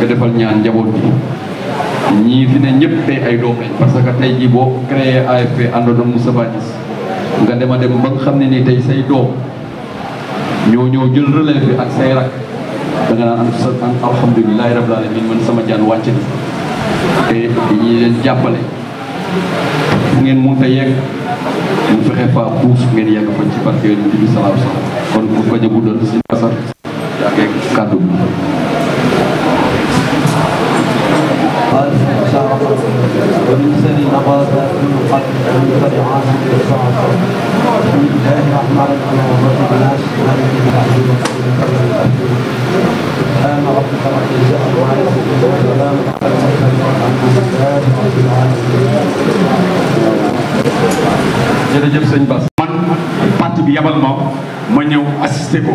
nga defal ñaan njaboot bi ñii fi ne ñëpp tey ay doom lañ parce que tey jii boo créé AFP àndoon ak Moustapha Niasse nga dem ba nga xam ne ni tey say doom ñoo jël relève bi ak say rak da nga naan alhamdulilahi rabbil alamin man sama jaan wàcc na te ñi leen jàppale fu ngeen mënta yegg ñu fexe fa puus ngeen yegg fa ci barke Yonent bi sallallahu alayhi wasallam kon mu bañ a guddal si basar ak kàddu bi ومن سر نباتات المقدم والفرعان والصعصع بسم الله الرحمن الرحيم والناس سبحان ربك رب العزة عما يصفون وسلام على المرسلين والحمد لله رب العالمين. jërëjëf sëñ Bass man parti bi yabal ma ñëw assisté ko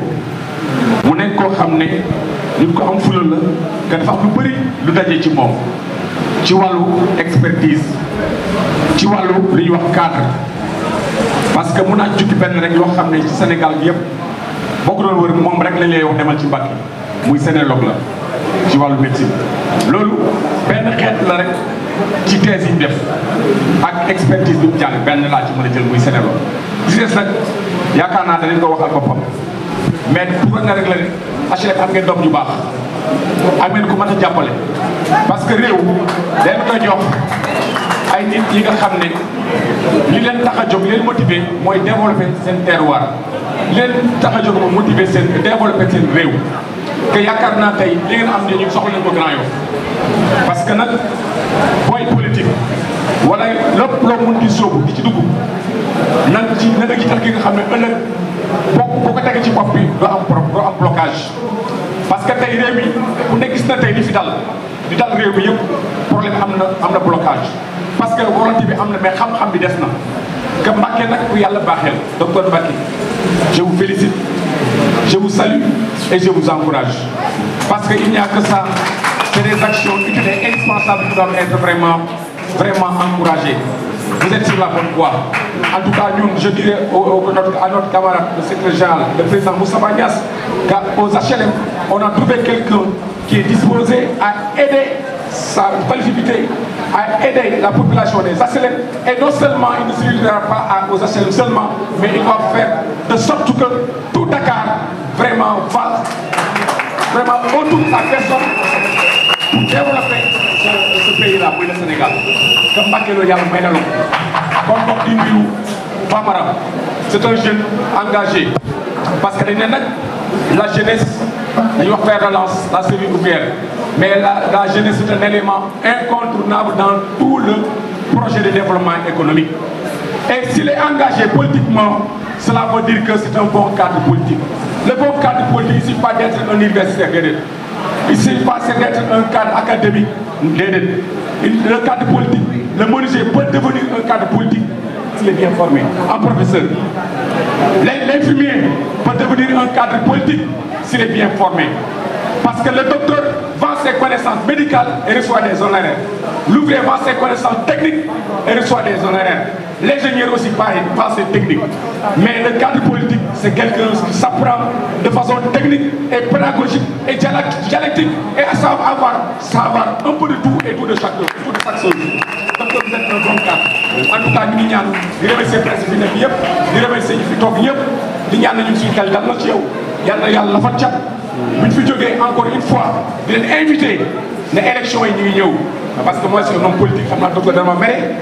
mu nekk koo xam ne nit ko am fula la nga dafa am lu bëri lu daje ci moom ci wàllu expertise ci wàllu li ñuy wax cadre parce que mun naa jukki benn rek yoo xam ne ci Sénégal bi yëpp boo ko doon wër moom rek lañ lay wax demal ci Mbacké muy sénélogue la ci wàllu médecine loolu benn xeet la rek ci thèse yi ñu def ak expertise bi mu jàng benn laa ci mën a jël muy sénélogue li des nag yaakaar naa danañ ko waxal boppam mais pour nga rek la ne HLM am ngeen doom ju baax am ngeen ko mën a jàppale parce que réew dañ ko jox ay nit yi nga xam ne li leen tax a jóg leen motiver mooy développer seen terroir li leen tax a jóg mooy motiver seen développer seen réew que yaakaar naa tey li ngeen am ne ñu soxla nañ ko Grand Yoff parce que nag booy politique wala lépp loo mun di sóobu di ci dugg na nga jiital ki nga xam ne ëllëg boo ko tegee ci bopp bi doo am blocage parce que tey réew mi ku ne gis na tey li fi dal di dal réew mi yëpp problème am na blocage parce que volonté bi am na mais xam-xam bi des na que Mbacké nag ku yàlla baaxeel docteur Mbacké je vous félicite je vous salue et je vous encourage parce que il n'y a que ça c'est des actions utiles et indispensables qui doivent être vraiment encouragées. Vous êtes sur la bonne voie. En tout cas, nous, je dirais à notre camarade, le secrétaire général, le président Moustapha Niasse, qu'aux HLM, on a trouvé quelqu'un qui est disposé à aider sa collectivité, à aider la population des HLM. Et non seulement il ne se limitera pas aux HLM seulement, mais il va faire de sorte que tout Dakar vraiment va autour de la personne pour développer ce pays-là, pour le Sénégal. Comme Mbacké lo yàlla may na la ko kon mbokk di nuyu Famara c'est un jeune engagé parce que dañ ne nag la jeunesse dañuy wax fer de lance la cellule ouvrière mais la jeunesse c'est un élément incontournable dans tout le projet de développement économique et s'il est engagé politiquement cela veut dire que c'est un bon cadre politique. Le bon cadre politique il ne suffit pas d'être un universitaire déedéet il ne suffit pas d'être un cadre académique déedéet le cadre politique. Le menuisier peut devenir un cadre politique s'il est bien formé, un professeur. L'infirmier peut devenir un cadre politique s'il est bien formé. Parce que le docteur vend ses connaissances médicales et reçoit des honoraires. L'ouvrier vend ses connaissances techniques et reçoit des honoraires. L'ingénieur aussi pareil, vend ses techniques. Mais le cadre politique, c'est quelqu'un qui s'apprend de façon technique et pédagogique et dialectique et à savoir un peu de tout et tout de chaque chose. Donc vous êtes un bon cadre. En tout cas, ñu ngi ñaan di remercier presse bi nekk yëpp di remercier ñi fi toog ñëpp di ñaan nañu suñu xel dal na ci yow yàlla la fa cat buñ fi jógee encore une fois di leen invité ne élection yi ñu ngi ñëw parce que moi c'est un homme politique xam naa docteur dama mere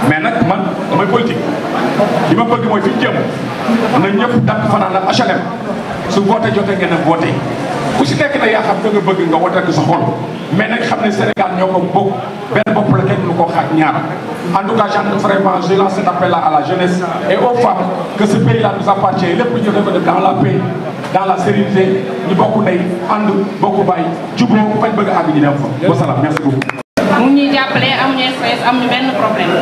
mais nag man damay politique li ma bëgg mooy fi ñu jëm na ñëpp dàq fanaan la HLM su voté jotee ngeen a voté ku si nekk na yaa xam nga bëgg nga wote ak sa xol mais nag xam ne Sénégal ñoo ko bokk benn bopp la kenn lu ko xaaj ñaar en tout cas vraiment je lance cet appel là à la jeunesse et aux femmes que ce pays là nous appartient lépp ñu def ko def dans la paix dans la sérénité ñu bokk ndey ànd bokk bàyyi jubóo fañ bëgg a àgg ñu dem fa wasalaam merci beaucoup. mu ngi ñuy jàppale amuñu stress amuñu benn problème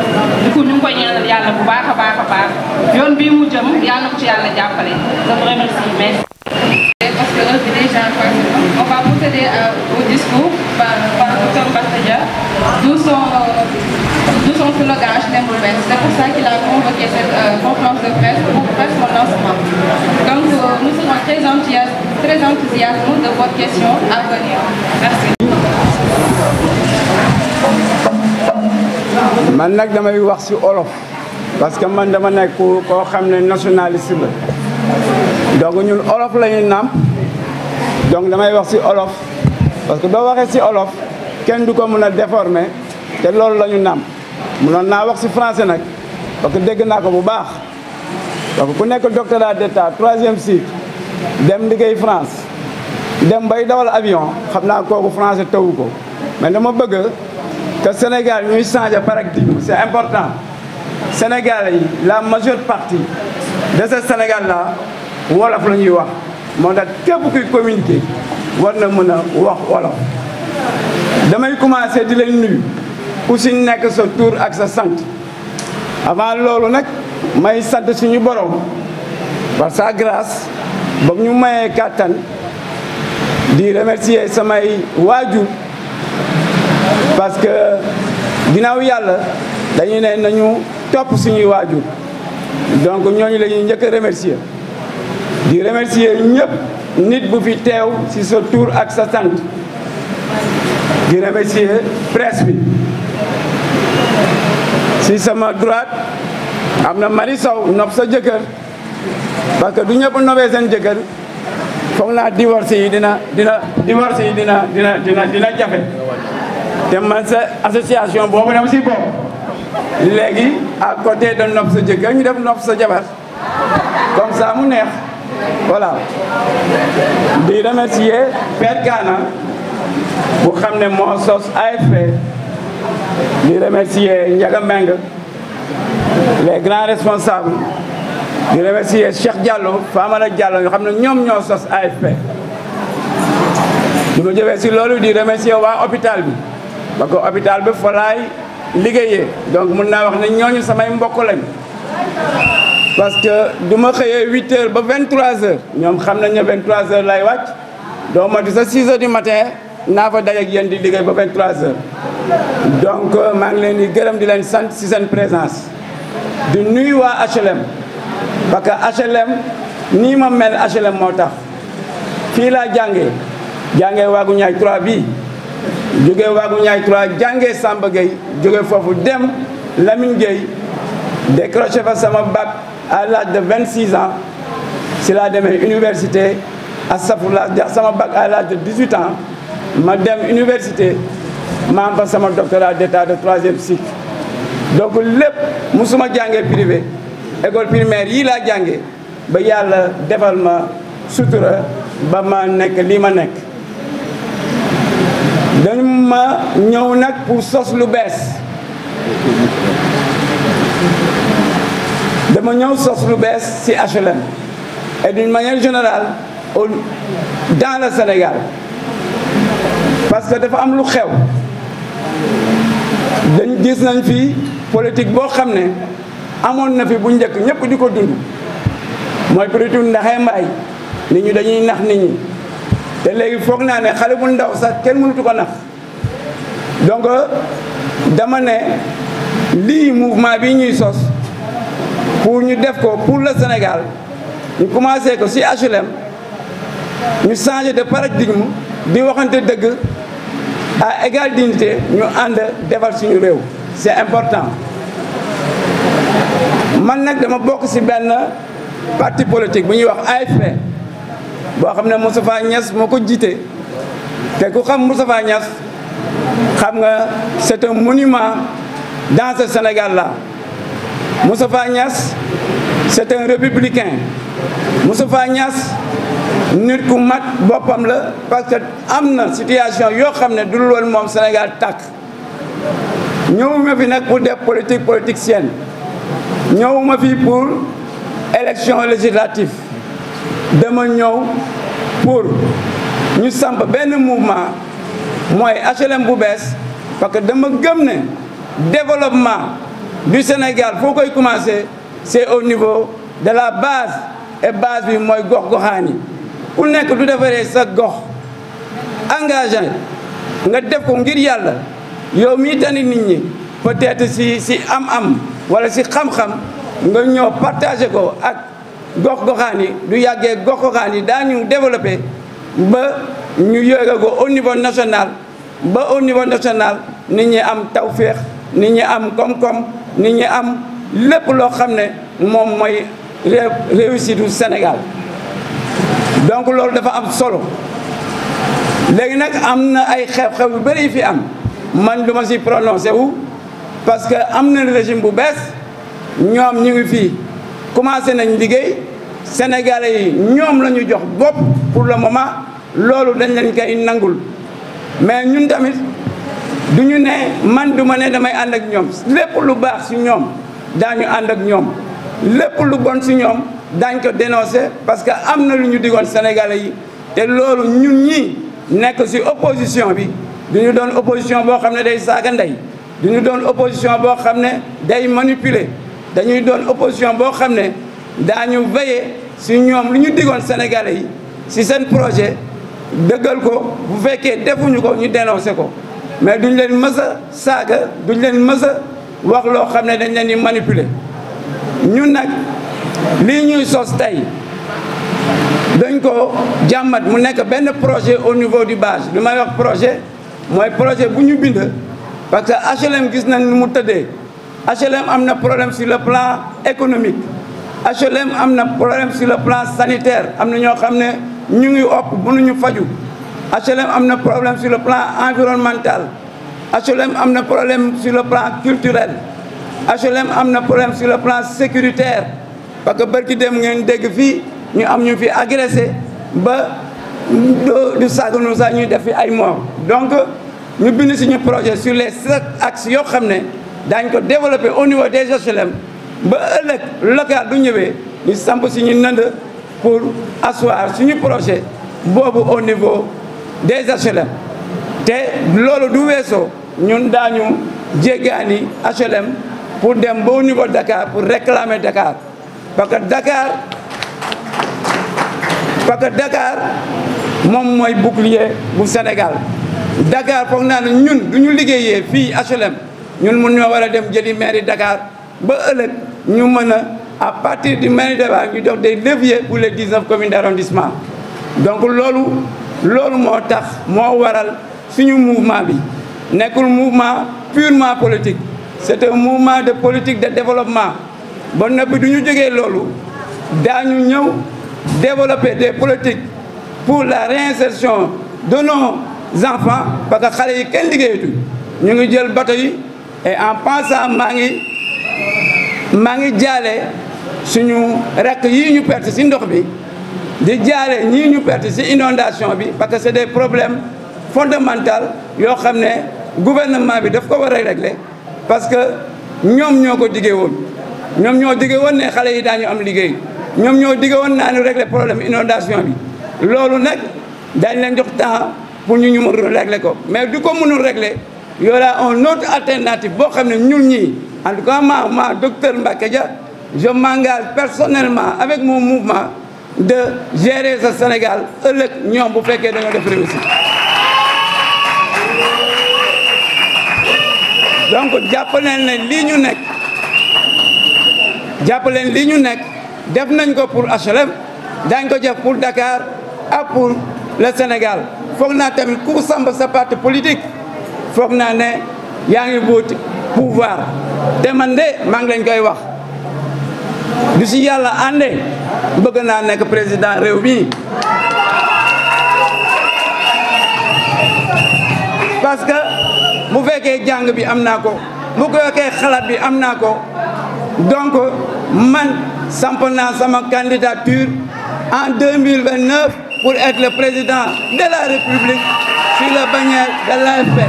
du coup ñu ngi koy ñaanal yàlla bu baax a baax yoon bii mu jëm yàlla na ko ci yàlla jàppale je vous remercie merci. Parce que l'heure est déjà passée. On va procéder au discours par Dr Barthédia, d'où son slogan HLM Roubaix. C'est pour ça qu'il a convoqué cette conférence de presse pour faire son lancement. Donc nous serons très enthousiastes de votre question à venir. Merci. man nag damay wax ci olof parce que man dama nekk koo xam ne nationaliste la donc ñun olof la ñuy nàmp donc damay wax ci olof parce que doo waxee ci olof kenn du ko mën a déformer te loolu la ñu nàmp mënoon naa wax ci français nag parce que dégg naa ko bu baax parce que ku nekk doctorat d'état 3e cycle dem liggéey France dem bay dawal avion xam naa kooku français tawu ko mais dama bëgg que Sénégal ñuy changer paradigme c'est important Sénégalais yi la majeure partie de ce Sénégal là wolof la ñuy wax moo tax képp kuy communiquer war na mën a wax wolof damay commencer di leen nuyu ku si nekk sa tur ak sa sant avant loolu nag may sant suñu borom par sa grâce ba ñu mayee kàttan di remercier samay waajur parce que ginnaaw yàlla dañu ne nañu topp suñuy waajur donc ñooñu la ñuy njëkk a remercier di remercier ñëpp nit bu fi teew ci sa tur ak sa sant di remercier presse bi ci sama droite am na Marie Sow nopp sa jëkkër parce que du ñëpp nobee seen jëkkër foog naa divorce yi dina jafe te man sa association boobu dama si bopp léegi à côté de nopp sa jëkkër ñu def nopp sa jabar comme ça mu neex voilà di remercier Père Kana bu xam ne moo sos AFP di remercier Ndiaga Mbengue les grands responsables di remercier Cheikh Diallo Famara Diallo yoo xam ne ñoom ñoo sos AFP di ma jëwee si loolu di remercier waa hôpital bi parce que hôpital bi fa laay liggéeyee donc mun naa wax ne ñooñu samay mbokk lañ parce que du ma xëyee 8 heures ba 23 heures ñoom xam nañ ne 23 heures lay wàcc doo mati sa 6 heures du matin naa fa daje ak yéen di liggéey ba 23 heures donc maa ngi leen di gërëm di leen sant si seen présence di nuyu waa HLM parce que HLM nii ma mel HLM moo tax fii laa jàngee waagu ñaay 3 bii jógee waagu ñaay 3 jàngee Samba Gueye jógee foofu dem Lamine Gueye décroché fa sama bac à l'âge de 26 ans si laa demee université astafurlah sama bac à l'âge de 18 ans ma dem université ma am fa sama doctorat d'état de 3e cycle donc lépp musuma jàngee privé école primaire yii laa jàngee ba yàlla defal ma sutura ba ma nekk lii ma nekk dañu ma ñëw nag pour sos lu bees dama ñëw sos lu bees ci HLM et d'une manière générale dans le Sénégal parce que dafa am lu xew dañ gis nañ fi politique boo xam ne amoon na fi bu njëkk ñëpp di ko dund mooy politique ndaxee mbaay nit ñi dañuy nax nit ñi te léegi foog naa ne xale bu ndaw sax kenn mënutu ko nax donc dama ne lii mouvement bi ñuy sos pour ñu def ko pour le Sénégal ñu commencé ko ci HLM ñu changer de paradigme di waxante dëgg à égale dignité ñu ànd defal suñu réew c'est important man nag dama bokk ci benn parti politique bu ñuy wax AFP boo xam ne Moustapha Niasse moo ko jiite te ku xam Moustapha Niasse xam nga c'est un monument dans ce Sénégal là Moustapha Niasse c'est un républicain Moustapha Niasse nit ku mat boppam la parce que am na situation yoo xam ne du loolu moom Sénégal tàkk ñëwuma fi nag pour def politique politicienne ñëwuma fi pour élection législative dama ñëw pour ñu samp benn mouvement mooy HLM bu bees parce que dama gëm ne développement du Sénégal foo koy commencer c'est au niveau de la base et base bi mooy gox-goxaan yi ku nekk du defaree sa gox engagé nga def ko ngir yàlla yow mii tani nit ñi peut-être si am-am wala si xam-xam nga ñëw partager ko ak gox-goxaan yi du yàggee gox-goxaan yi daañu développé ba ñu yéege ko au niveau national ba au niveau national nit ñi am tawféex nit ñi am koom-koom nit ñi am lépp loo xam ne moom mooy réussite du Sénégal donc loolu dafa am solo léegi nag am na ay xew-xew yu bëri fi am man du ma si prononcé wu parce que am na régime bu bees ñoom ñu ngi fii commencé nañ liggéey Sénégalais yi ñoom la ñu jox bopp pour le moment loolu dañ leen koy nangul mais ñun tamit du ñu ne man du ma ne damay ànd ak ñoom lépp lu baax si ñoom daañu ànd ak ñoom lépp lu bon si ñoom daañ ko dénoncer parce que am na lu ñu digoon Sénégalais yi te loolu ñun ñii nekk si opposition bi du ñu doon opposition boo xam ne day saaga ndey du ñu doon opposition boo xam ne day manipuler dañuy doon opposition boo xam ne daañu veiller si ñoom lu ñu digoon Sénégalais yi si seen projet dëggal ko bu fekkee defuñu ko ñu dénoncé ko mais duñ leen mës a saaga duñ leen mës a wax loo xam ne dañ leen di manipuler ñun nag lii ñuy sos tey dañ ko jàmmat mu nekk benn projet au niveau du base li may wax projet mooy projet bu ñu bind parce que HLM gis nañ nu mu tëddee HLM am na problème sur le plan économique HLM am na problème sur le plan sanitaire am na ñoo xam ne ñu ngi opp mënuñu faju HLM am na problème sur le plan environnemental HLM am na problème sur le plan culturel HLM am na problème sur le plan sécuritaire parce que barki dem ngeen dégg fii ñu am ñu fi agressé ba du saganu sax ñuy def fi ay mort donc ñu bind suñu projet sur les 7 axes yoo xam ne daañ ko développer au niveau des HLM ba ëllëg local du ñëwee ñu samp suñu nënd pour asseoir suñu projet boobu au niveau des HLM te loolu du weesoo ñun daañu jéggaani HLM pour dem ba au niveau de Dakar pour réclamer Dakar parce que Dakar moom mooy bouclier bu Sénégal Dakar foog naa ne ñun du ñu liggéeyee fii HLM ñun mun ñoo war a dem jëli mairie Dakar ba ëllëg ñu mën a à partir du mairie de Dakar ñu dox des leviers pour les 19 communes d'arrondissement donc loolu moo tax moo waral suñu mouvement bi nekkul mouvement purement politique c'est un mouvement de politique de développement ba noppi du ñu jógee loolu daañu ñëw développer des politiques pour la réinsertion de nos enfants parce que xale yi kenn liggéeyatu ñu ngi jël bateau yi et en passant maa ngi jaale suñu rakk yii ñu perte ci ndox bi di jaale ñii ñu perte ci inondation bi parce que c'est des problèmes fondamentaux yoo xam ne gouvernement bi daf ko war a régler parce que ñoom ñoo ko diggee woon ñoom ñoo diggee woon ne xale yi daañu am liggéey ñoom ñoo diggee woon naa ñu régler problème inondation bi loolu nag dañ leen jox temps pour ñu mën a régler ko mais du ko mënul régler y aura un autre alternative boo xam ne ñun ñii en tout cas moi docteur Mbacké Dia je m'engage personnellement avec mon mouvement de gérer ce Sénégal ëllëg ñoom bu fekkee dañoo def réussite donc jàppaleen ne lii ñu nekk def nañ ko pour HLM dañ ko def pour Dakar ak pour le Sénégal foog naa tamit ku samp sa parti politique foog naa ne yaa ngi wut pouvoir te man de maa ngi leen koy wax du si yàlla àndee bëgg naa nekk président réew mi parce que bu fekkee jàng bi am naa ko bu fekkee xalaat bi am naa ko donc man samp naa sama candidature en 2029 pour être le président de la République sur la bannière de l'AFP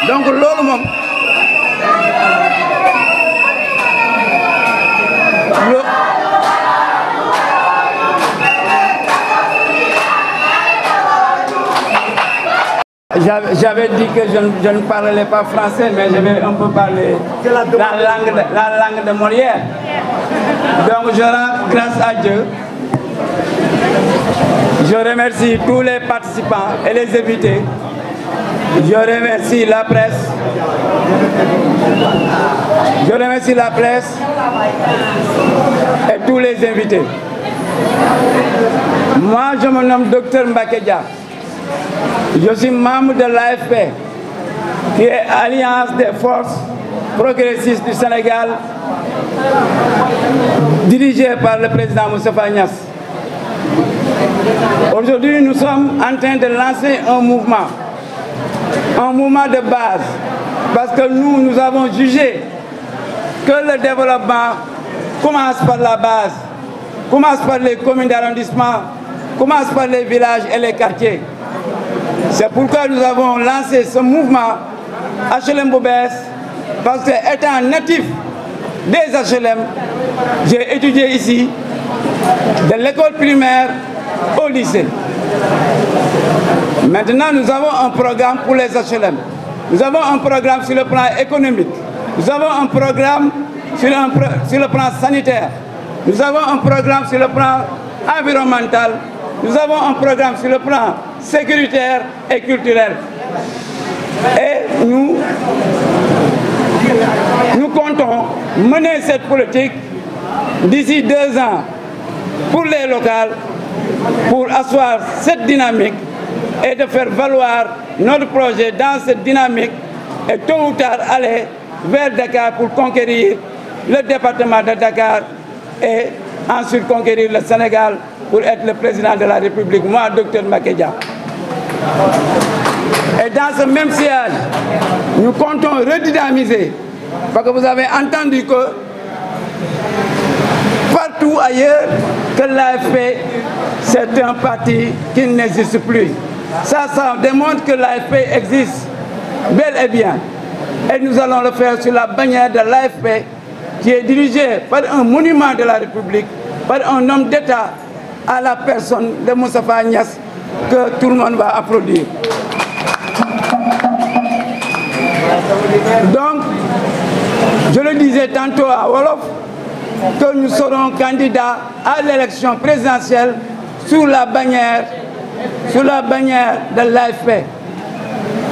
donc loolu moom j'avais dit que je ne parlais pas français, mais je vais un peu parler la langue de Molière. Donc je rends grâce à Dieu. Je remercie tous les participants et les invités. Je remercie la presse. Je remercie la presse et tous les invités. Moi, je me nomme Docteur Mbacké Dia. Je suis membre de l'AFP, qui est Alliance des forces progressistes du Sénégal, dirigée par le président Moustapha Niasse. Aujourd'hui, nous sommes en train de lancer un mouvement de base, parce que nous avons jugé que le développement commence par la base, commence par les communes d'arrondissement, commence par les villages et les quartiers. C'est pourquoi nous avons lancé ce mouvement HLM Boubès, parce que étant natif des HLM, j'ai étudié ici, de l'école primaire au lycée. Maintenant, nous avons un programme pour les HLM. Nous avons un programme sur le plan économique. Nous avons un programme sur le plan sanitaire. Nous avons un programme sur le plan environnemental. Nous avons un programme sur le plan sécuritaire et culturel. Et nous comptons mener cette politique d'ici 2 ans pour les locales, pour asseoir cette dynamique et de faire valoir notre projet dans cette dynamique et tôt ou tard aller vers Dakar pour conquérir le département de Dakar et ensuite conquérir le Sénégal pour être le président de la République, moi, Dr Mbacké Dia. Et dans ce même sillage, nous comptons redynamiser, parce que vous avez entendu que partout ailleurs que l'AFP, c'est un parti qui n'existe plus. Ça démontre que l'AFP existe bel et bien. Et nous allons le faire sur la bannière de l'AFP, qui est dirigée par un monument de la République, par un homme d'État à la personne de Moustapha Niasse, que tout le monde va applaudir. Donc, je le disais tantôt à Wolof, que nous serons candidats à l'élection présidentielle sous la bannière de l'AFP,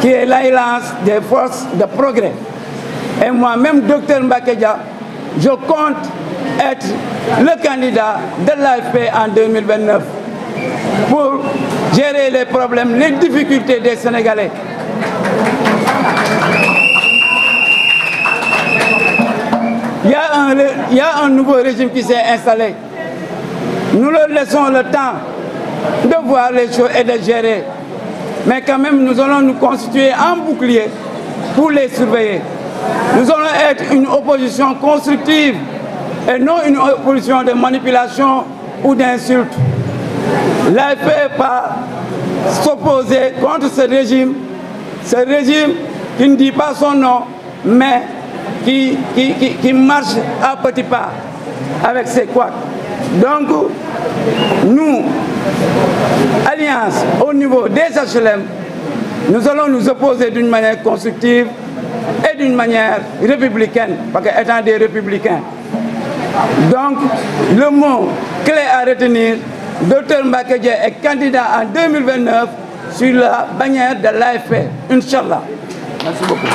qui est l'Alliance des forces de progrès. Et moi-même, Dr Mbacké Dia, je compte être le candidat de l'AFP en 2029 pour gérer les problèmes, les difficultés des Sénégalais. Il y a un nouveau régime qui s'est installé. Nous leur laissons le temps de voir les choses et de gérer. Mais quand même, nous allons nous constituer en bouclier pour les surveiller. Nous allons être une opposition constructive et non une opposition de manipulation ou d'insulte. L'AFP ne peut pas s'opposer contre ce régime qui ne dit pas son nom, mais qui marche à petits pas avec ses couacs. Donc, nous, Alliance, au niveau des HLM, nous allons nous opposer d'une manière constructive et d'une manière républicaine, parce qu'étant des républicains. Donc, le mot clé à retenir, Dr Mbacké Dia est candidat en 2029 sur la bannière de l'AFP. Inch'Allah. Merci beaucoup.